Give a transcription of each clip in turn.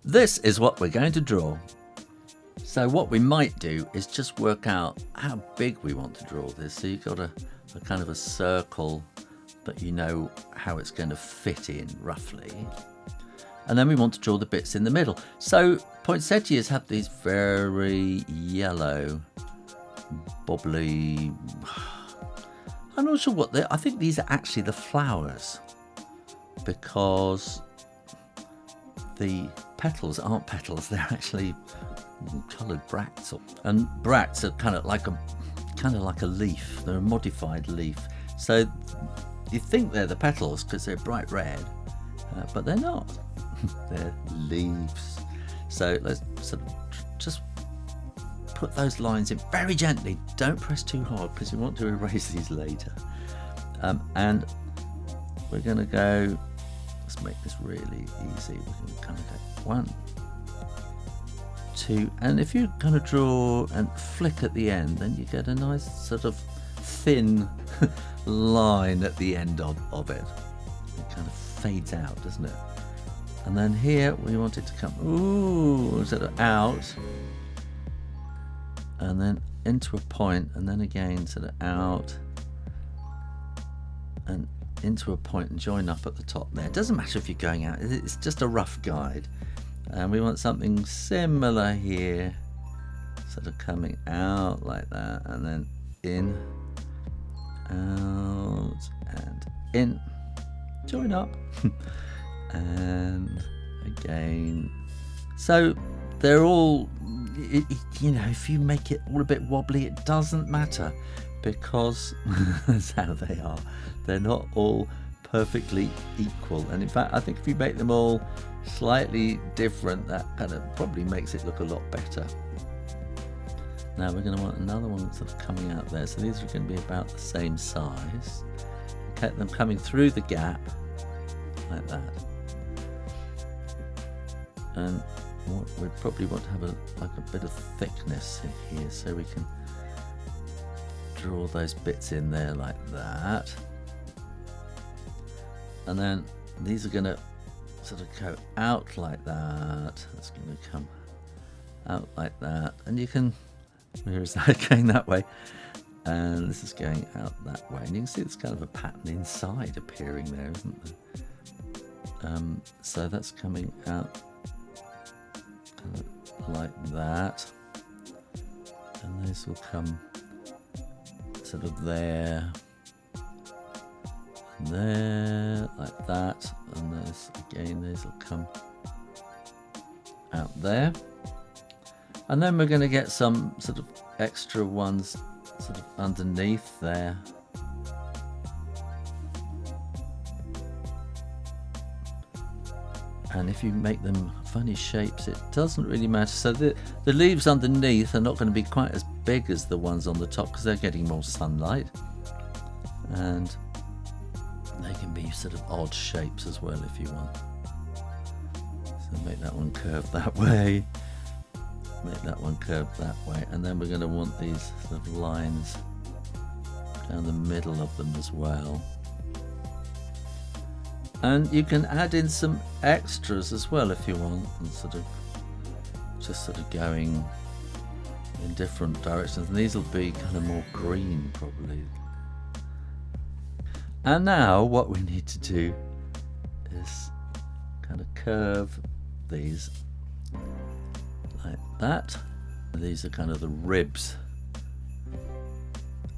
this is what we're going to draw. So what we might do is just work out how big we want to draw this. So you've got a kind of a circle, but you know how it's going to fit in roughly. And then we want to draw the bits in the middle. So poinsettias have these very yellow, bobbly, I'm not sure what I think these are actually the flowers, because the petals aren't petals, they're actually coloured bracts. And bracts are kind of like a leaf. They're a modified leaf. So you think they're the petals because they're bright red, but they're not. They're leaves. So let's sort of just put those lines in very gently. Don't press too hard because we want to erase these later. And we're going to go, let's make this really easy. We can kind of go 1, 2, and if you kind of draw and flick at the end, then you get a nice sort of thin line at the end of it. It kind of fades out, doesn't it? And then here we want it to come sort of out, and then into a point, and then again sort of out and into a point and join up at the top there. It doesn't matter if you're going out, it's just a rough guide. And we want something similar here, sort of coming out like that, and then in, out, and in, join up, and again. So they're all, you know, if you make it all a bit wobbly, it doesn't matter, because that's how they are. They're not all perfectly equal, and in fact I think if you make them all slightly different, that kind of probably makes it look a lot better. Now we're going to want another one sort of coming out there, so these are going to be about the same size. Get them coming through the gap like that, and we probably want to have a bit of thickness in here, so we can draw those bits in there like that. And then these are going to sort of go out like that. That's going to come out like that, and you can, where is that going that way, and this is going out that way, and you can see it's kind of a pattern inside appearing there, isn't there? So that's coming out kind of like that, and this will come sort of there, and there, like that, and those again, these will come out there. And then we're going to get some sort of extra ones sort of underneath there. And if you make them funny shapes, it doesn't really matter. So the leaves underneath are not going to be quite as big as the ones on the top, because they're getting more sunlight. And they can be sort of odd shapes as well if you want. So make that one curve that way. Make that one curve that way, and then we're going to want these sort of lines down the middle of them as well. And you can add in some extras as well if you want, and sort of just sort of going in different directions, and these will be kind of more green probably. And now what we need to do is kind of curve these like that. These are kind of the ribs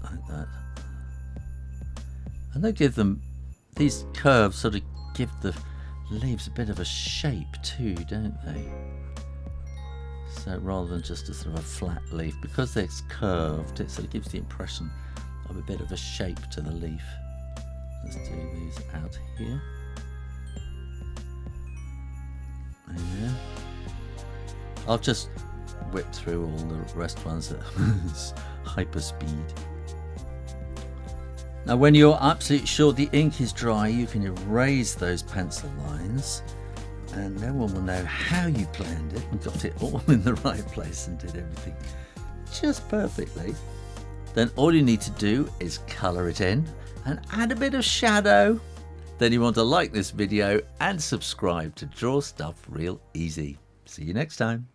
like that, and they give them, these curves sort of give the leaves a bit of a shape too, don't they? So rather than just a sort of a flat leaf, because it's curved, it sort of gives the impression of a bit of a shape to the leaf. Let's do these out here. There. I'll just whip through all the rest ones at hyper speed. Now when you're absolutely sure the ink is dry, you can erase those pencil lines, and no one will know how you planned it and got it all in the right place and did everything just perfectly. Then all you need to do is colour it in and add a bit of shadow. Then you want to like this video and subscribe to draw stuff real easy. See you next time.